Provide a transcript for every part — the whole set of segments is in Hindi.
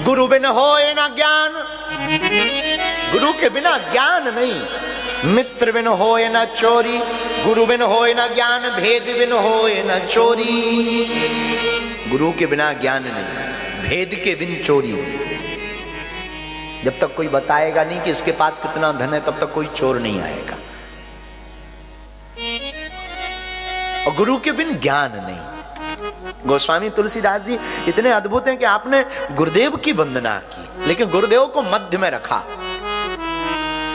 गुरु बिन होए ना ज्ञान, गुरु के बिना ज्ञान नहीं। मित्र बिन होए ना चोरी, गुरु बिन होए ना ज्ञान। भेद बिन होए ना चोरी, गुरु के बिना ज्ञान नहीं, भेद के बिन चोरी नहीं। जब तक कोई बताएगा नहीं कि इसके पास कितना धन है, तब तक कोई चोर नहीं आएगा। और गुरु के बिन ज्ञान नहीं। गोस्वामी तुलसीदास जी इतने अद्भुत हैं कि आपने गुरुदेव की वंदना की, लेकिन गुरुदेव को मध्य में रखा।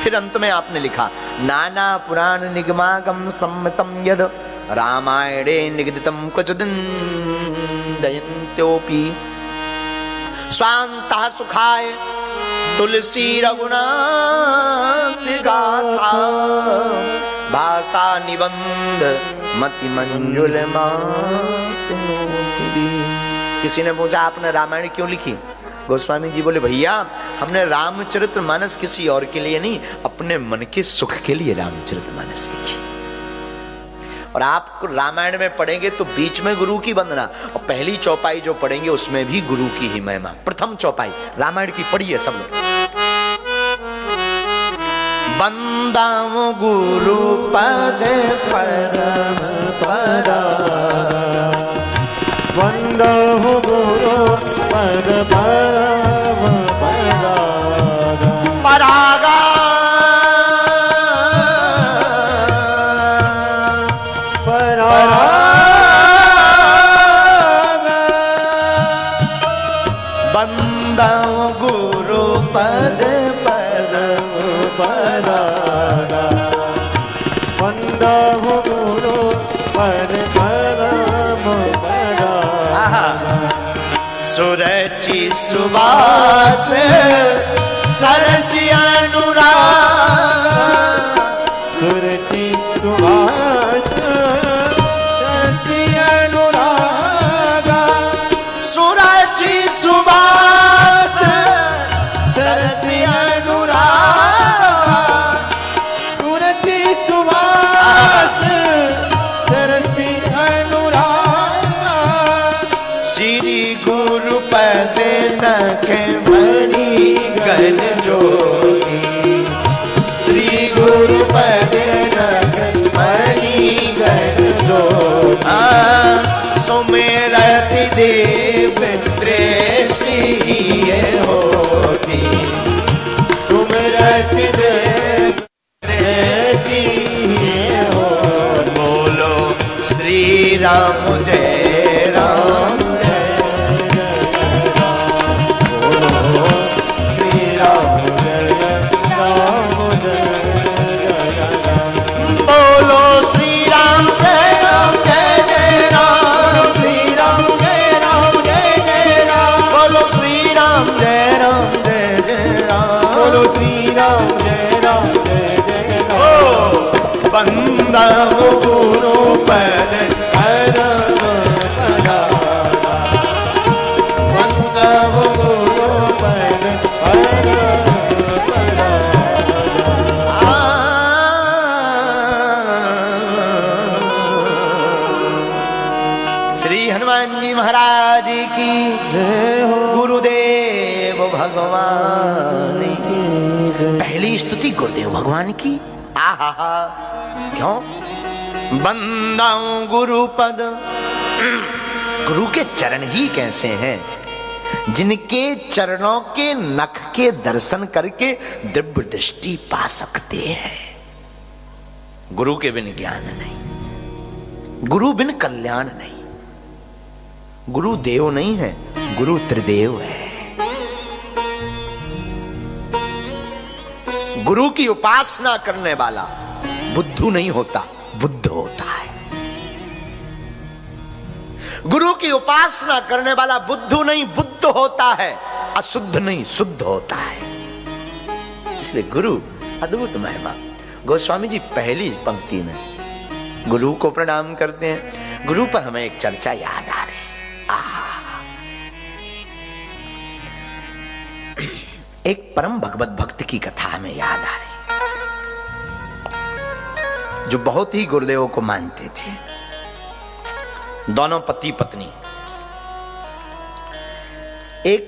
फिर अंत में आपने लिखा, नाना पुराण निगमागम सम्मितम यद रामायणे निगदितम क्वचिदिन दयन्त्योपि स्वान्तः सुखाय तुलसी रघुनाथ गाथा भाषा निबंध मति मंजुल मातु। किसी ने पूछा आपने रामायण क्यों लिखी? गोस्वामी जी बोले, भैया हमने रामचरित मानस किसी और के लिए नहीं, अपने मन के सुख के लिए रामचरित मानस लिखी। और आप रामायण में पढ़ेंगे तो बीच में गुरु की वंदना, और पहली चौपाई जो पढ़ेंगे उसमें भी गुरु की ही महिमा। प्रथम चौपाई रामायण की पढ़िए सब लोग। वंदामो गुरु पद परम परा, वंदो गुरु पद परम परा, परागा परागा, वंदो गुरु पद परम परागा, वंदो गुरु पद परम परागा। सुरचि सुबास सरसी अनुराग, सुरचि सुबास सरसी अनुराग, सुरचि सुबास सरसी अनुराग, सुरचि सुबास सरसी अनुराग। श्री गुरु पद नख मणि गण जोगी, श्री गुरु पद नख मणि गण जोगी। सुमेरति देव दृष्टि होती, सुमिरति देव दृष्टि हो। बोलो श्री राम जय राम, बंदा गुरु पद परम परागा, बंदा गुरु पद परम परागा। श्री हनुमान जी महाराज की जय हो, गुरुदेव भगवान की। पहली स्तुति गुरुदेव भगवान की। आहा, क्यों? बंदाऊं गुरु पद, गुरु के चरण ही कैसे हैं, जिनके चरणों के नख के दर्शन करके दिव्य दृष्टि पा सकते हैं। गुरु के बिन ज्ञान नहीं, गुरु बिन कल्याण नहीं। गुरु देव नहीं है, गुरु त्रिदेव है। गुरु की उपासना करने वाला बुद्धू नहीं होता, बुद्ध होता है। गुरु की उपासना करने वाला बुद्धू नहीं, बुद्ध होता है। अशुद्ध नहीं, शुद्ध होता है। इसलिए गुरु अद्भुत महिमा। गोस्वामी जी पहली पंक्ति में गुरु को प्रणाम करते हैं। गुरु पर हमें एक चर्चा याद आ रही है। एक परम भगवत भक्त की कथा हमें याद आ रही, जो बहुत ही गुरुदेव को मानते थे। दोनों पति पत्नी। एक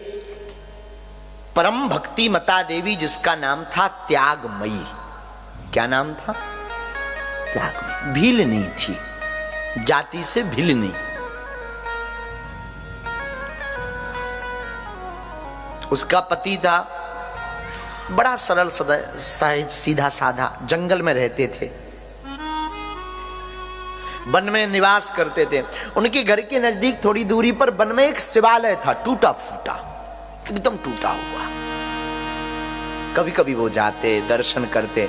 परम भक्ति मता देवी, जिसका नाम था त्यागमयी। क्या नाम था? त्यागमयी। भील नहीं थी, जाति से भील नहीं। उसका पति था बड़ा सरल सहज सीधा साधा, जंगल में रहते थे, वन में निवास करते थे। उनके घर के नजदीक थोड़ी दूरी पर वन में एक शिवालय था, टूटा फूटा, एकदम टूटा हुआ। कभी कभी वो जाते, दर्शन करते।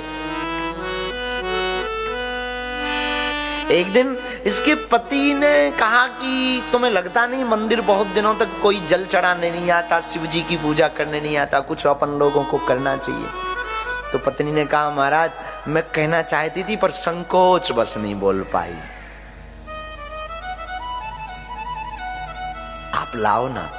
एक दिन इसके पति ने कहा कि तुम्हें लगता नहीं मंदिर बहुत दिनों तक कोई जल चढ़ाने नहीं आता, शिव जी की पूजा करने नहीं आता, कुछ अपन लोगों को करना चाहिए। तो पत्नी ने कहा महाराज मैं कहना चाहती थी पर संकोच बस नहीं बोल पाई। आप लाओ ना,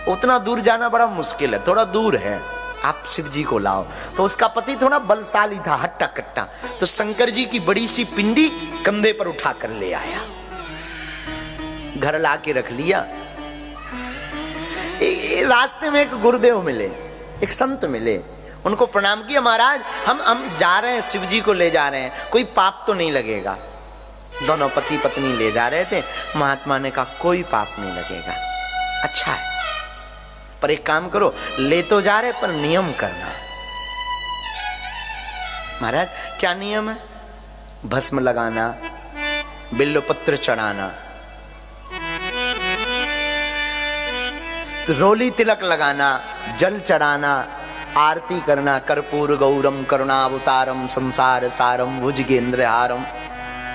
उतना दूर जाना बड़ा मुश्किल है, थोड़ा दूर है, आप शिव जी को लाओ। तो उसका पति थोड़ा बलशाली था, हट्टा कट्टा, तो शंकर जी की बड़ी सी पिंडी कंधे पर उठा कर ले आया, घर लाके रख लिया। रास्ते में एक गुरुदेव मिले, एक संत मिले, उनको प्रणाम किया, महाराज हम जा रहे हैं, शिव जी को ले जा रहे हैं, कोई पाप तो नहीं लगेगा। दोनों पति पत्नी ले जा रहे थे। महात्मा ने कहा कोई पाप नहीं लगेगा, अच्छा है, पर एक काम करो, ले तो जा रहे पर नियम करना। महाराज क्या नियम है? भस्म लगाना, बिल्वपत्र चढ़ाना, रोली तिलक लगाना, जल चढ़ाना, आरती करना, कर्पूर गौरम करुणावतारम संसार सारम भुजगेंद्र हारम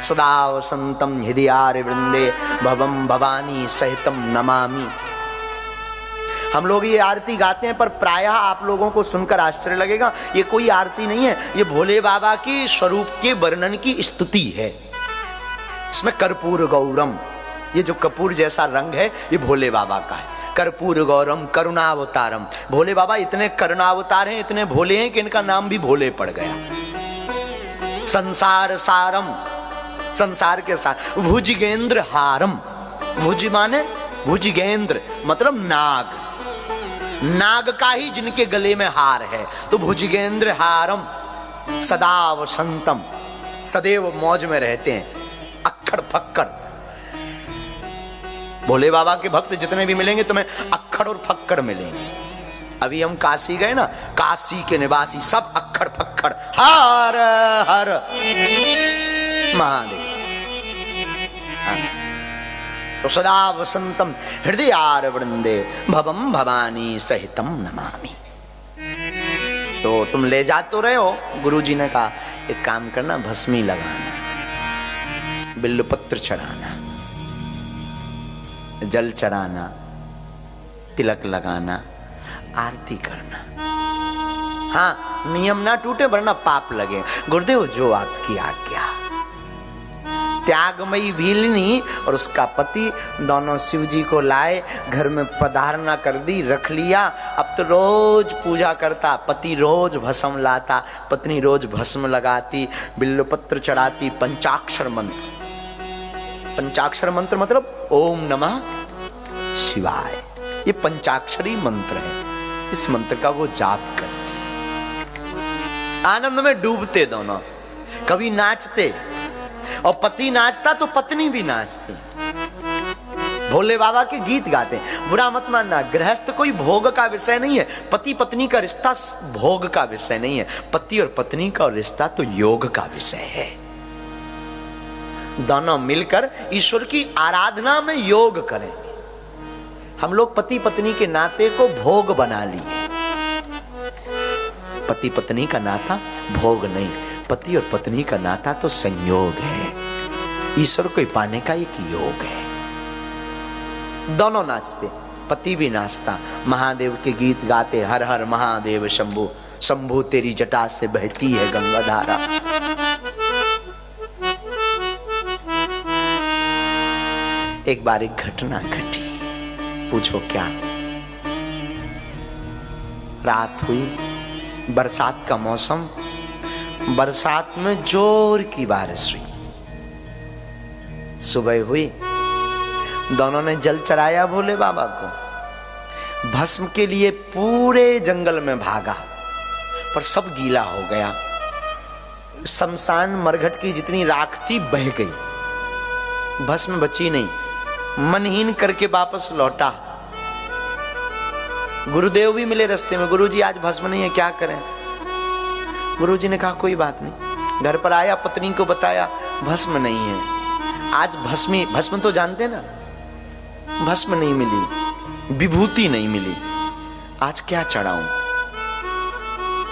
सदा वसंतम हृदयार वृंदे भवम भवानी सहितम नमामि। हम लोग ये आरती गाते हैं, पर प्रायः आप लोगों को सुनकर आश्चर्य लगेगा, ये कोई आरती नहीं है, ये भोले बाबा के स्वरूप के वर्णन की स्तुति है। इसमें कर्पूर गौरम, ये जो कपूर जैसा रंग है ये भोले बाबा का है। कर्पूर गौरम करुणावतारम, भोले बाबा इतने करुणावतार हैं, इतने भोले हैं कि इनका नाम भी भोले पड़ गया। संसार सारम, संसार के साथ, भुजगेंद्र हारम, भुज माने भुजगेंद्र मतलब नाग, नाग का ही जिनके गले में हार है, तो भुजगेंद्र हारम, सदा वसंतम, सदैव मौज में रहते हैं, अक्खड़ फक्कड़। भोले बाबा के भक्त जितने भी मिलेंगे तुम्हें अक्खड़ और फक्कड़ मिलेंगे। अभी हम काशी गए ना, काशी के निवासी सब अक्खड़ फक्कड़, हर हर महादेव। तो सदा वसंतम हृदयार वृंदे भवम भवानी सहितम नमामि। तो तुम ले जा तो रहे हो, गुरुजी ने कहा एक काम करना, भस्मी लगाना, बिल्वपत्र चढ़ाना, जल चढ़ाना, तिलक लगाना, आरती करना। हाँ, नियम ना टूटे वरना पाप लगे। गुरुदेव जो आपकी आज्ञा। त्यागमयी भीलनी और उसका पति दोनों शिव जी को लाए, घर में पधारना कर दी, रख लिया। अब तो रोज पूजा करता, पति रोज भस्म लाता, पत्नी रोज भस्म लगाती, बिल्वपत्र चढ़ाती, पंचाक्षर मंत्र। पंचाक्षर मंत्र मतलब ओम नमः शिवाय, ये पंचाक्षरी मंत्र है। इस मंत्र का वो जाप करती, आनंद में डूबते दोनों। कभी नाचते, और पति नाचता तो पत्नी भी नाचती, भोले बाबा के गीत गाते। बुरा मत मानना, गृहस्थ कोई भोग का विषय नहीं है, पति पत्नी का रिश्ता भोग का विषय नहीं है, पति और पत्नी का रिश्ता तो योग का विषय है। दोनों मिलकर ईश्वर की आराधना में योग करें। हम लोग पति पत्नी के नाते को भोग बना लिए। पति पत्नी का नाता भोग नहीं, पति और पत्नी का नाता तो संयोग है, ईश्वर को पाने का एक योग है। दोनों नाचते, पति भी नाचता, महादेव के गीत गाते, हर हर महादेव शंभु, शंभु तेरी जटा से बहती है गंगा धारा। एक बार एक घटना घटी, पूछो क्या। रात हुई, बरसात का मौसम, बरसात में जोर की बारिश हुई। सुबह हुई, दोनों ने जल चढ़ाया भोले बाबा को। भस्म के लिए पूरे जंगल में भागा, पर सब गीला हो गया। शमशान मरघट की जितनी राख थी बह गई, भस्म बची नहीं। मनहीन करके वापस लौटा। गुरुदेव भी मिले रास्ते में, गुरुजी आज भस्म नहीं है, क्या करें? गुरुजी ने कहा कोई बात नहीं। घर पर आया, पत्नी को बताया भस्म नहीं है आज। भस्म तो जानते ना, भस्म नहीं मिली, विभूति नहीं मिली, आज क्या चढ़ाऊं?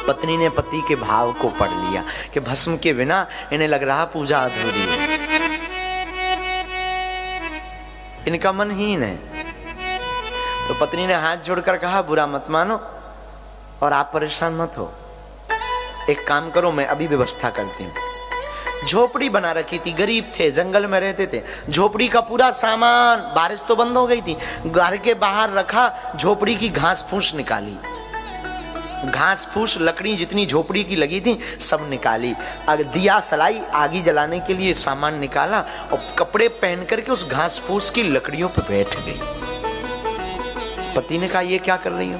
पत्नी ने पति के भाव को पढ़ लिया कि भस्म के बिना इन्हें लग रहा पूजा अधूरी है, इनका मन हीन है। तो पत्नी ने हाथ जोड़कर कहा बुरा मत मानो और आप परेशान मत हो, एक काम करो, मैं अभी व्यवस्था करती हूँ। झोपड़ी बना रखी थी, गरीब थे, जंगल में रहते थे। झोपड़ी का पूरा सामान, बारिश तो बंद हो गई थी, घर के बाहर रखा, झोपड़ी की घास फूस निकाली, घास फूस लकड़ी जितनी झोपड़ी की लगी थी सब निकाली, दिया सलाई, आगी जलाने के लिए सामान निकाला और कपड़े पहन करके उस घास फूस की लकड़ियों पर बैठ गई। पति ने कहा ये क्या कर रही हो?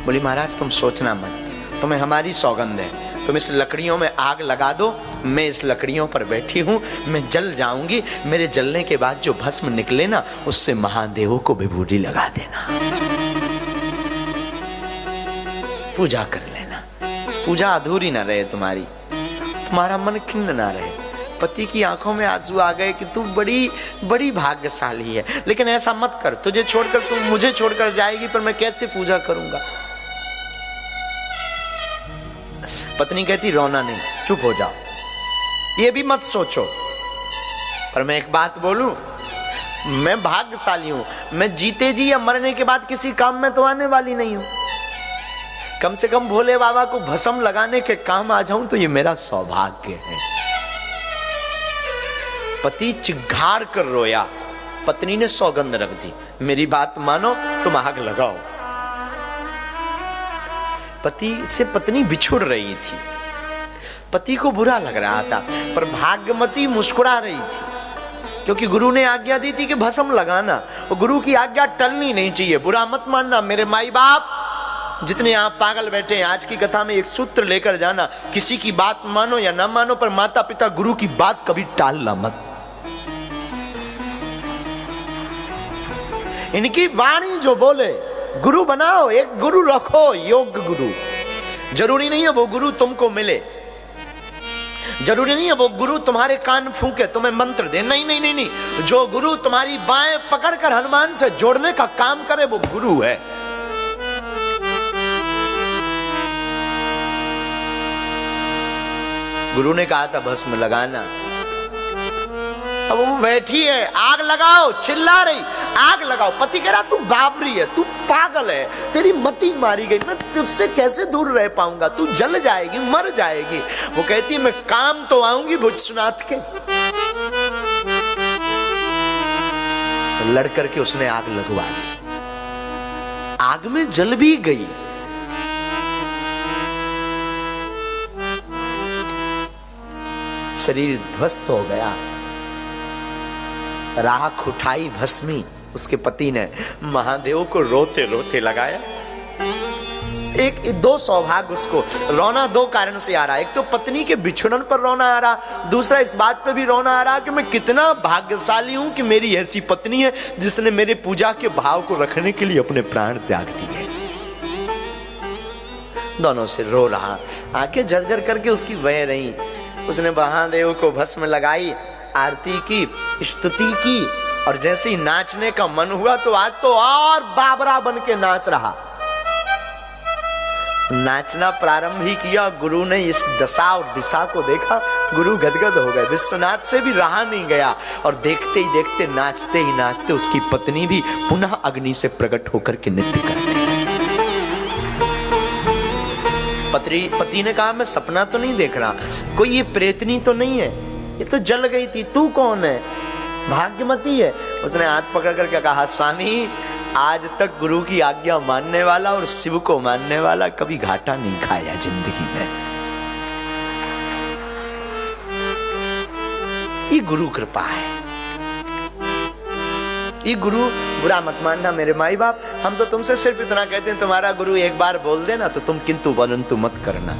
बोली महाराज तुम सोचना मत, तुम्हें हमारी सौगंध है, तुम इस लकड़ियों में आग लगा दो, मैं इस लकड़ियों पर बैठी हूं, मैं जल जाऊंगी, मेरे जलने के बाद जो भस्म निकले ना उससे महादेवों को विभूति लगा देना, पूजा कर लेना, पूजा अधूरी ना रहे तुम्हारी, तुम्हारा मन खिन्न ना रहे। पति की आंखों में आंसू आ गए कि तू बड़ी बड़ी भाग्यशाली है, लेकिन ऐसा मत कर, तुझे छोड़कर तू मुझे छोड़कर जाएगी, पर मैं कैसे पूजा करूंगा? पत्नी कहती रोना नहीं, चुप हो जाओ, ये भी मत सोचो। पर मैं एक बात बोलूं, मैं भाग्यशाली हूं, मैं जीते जी या मरने के बाद किसी काम में तो आने वाली नहीं हूं। कम से कम भोले बाबा को भस्म लगाने के काम आ जाऊं तो ये मेरा सौभाग्य है। पति चिघाड़ कर रोया, पत्नी ने सौगंध रख दी, मेरी बात मानो तुम आग लगाओ। पति से पत्नी बिछुड़ रही थी, पति को बुरा लग रहा था, पर भाग्यमती मुस्कुरा रही थी, क्योंकि गुरु ने आज्ञा दी थी कि भस्म लगाना, और गुरु की आज्ञा टलनी नहीं चाहिए। बुरा मत मानना मेरे माई बाप, जितने आप पागल बैठे हैं, आज की कथा में एक सूत्र लेकर जाना, किसी की बात मानो या ना मानो, पर माता पिता गुरु की बात कभी टालना मत। इनकी वाणी जो बोले गुरु बनाओ, एक गुरु रखो, योग्य गुरु। जरूरी नहीं है वो गुरु तुमको मिले, जरूरी नहीं है वो गुरु तुम्हारे कान फूंके, तुम्हें मंत्र दे, नहीं नहीं नहीं नहीं, जो गुरु तुम्हारी बाएं पकड़कर हनुमान से जोड़ने का काम करे वो गुरु है। गुरु ने कहा था भस्म लगाना, अब वो बैठी है, आग लगाओ, चिल्ला रही, आग लगाओ। पति कह रहा तू बाबरी है, तू पागल है, तेरी मति मारी गई, मैं तुझसे कैसे दूर रह पाऊंगा, तू जल जाएगी, मर जाएगी। वो कहती मैं काम तो आऊंगी भुजनाथ के। तो लड़ करके उसने आग लगवा दी, आग में जल भी गई। शरीर ध्वस्त हो गया, राख उठाई भस्मी, उसके पति ने महादेव को रोते रोते लगाया। एक दो सौभाग्य उसको रोना दो कारण से आ रहा है, एक तो पत्नी के बिछुड़न पर रोना आ रहा, दूसरा इस बात पे भी रोना आ रहा कि मैं कितना भाग्यशाली हूं कि मेरी ऐसी पत्नी है जिसने मेरे पूजा के भाव को रखने के लिए अपने प्राण त्याग दिए। दोनों से रो रहा, आंखें झरझर करके उसकी बह रही। उसने महादेव को भस्म लगाई, आरती की, स्तुति की, और जैसे ही नाचने का मन हुआ तो आज तो और बाबरा बन के नाच रहा। नाचना प्रारंभ ही किया, गुरु ने इस दशा और दिशा को देखा, गुरु गदगद हो गए, विश्वनाथ से भी रहा नहीं गया, और देखते ही देखते, नाचते ही नाचते उसकी पत्नी भी पुनः अग्नि से प्रकट होकर के नृत्य करती। पति ने कहा मैं सपना तो नहीं देख रहा, कोई ये प्रेतनी तो नहीं है, ये तो जल गई थी, तू कौन है? भाग्यमती है। उसने हाथ पकड़ करके कहा स्वामी, आज तक गुरु की आज्ञा मानने वाला और शिव को मानने वाला कभी घाटा नहीं खाया जिंदगी में, ये गुरु कृपा है। ये गुरु बुरा मत मानना मेरे माई बाप, हम तो तुमसे सिर्फ इतना कहते हैं, तुम्हारा गुरु एक बार बोल देना तो तुम किंतु परंतु मत करना,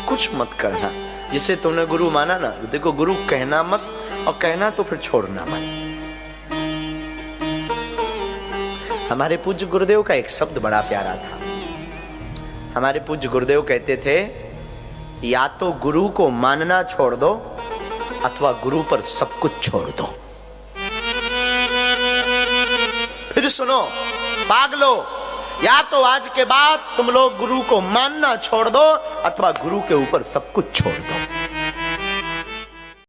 कुछ मत करना। जिसे तुमने गुरु माना ना, देखो गुरु कहना मत, और कहना तो फिर छोड़ना मत। हमारे पूज्य गुरुदेव का एक शब्द बड़ा प्यारा था। हमारे पूज्य गुरुदेव कहते थे, या तो गुरु को मानना छोड़ दो अथवा गुरु पर सब कुछ छोड़ दो। फिर सुनो पागलो, या तो आज के बाद तुम लोग गुरु को मानना छोड़ दो अथवा गुरु के ऊपर सब कुछ छोड़ दो।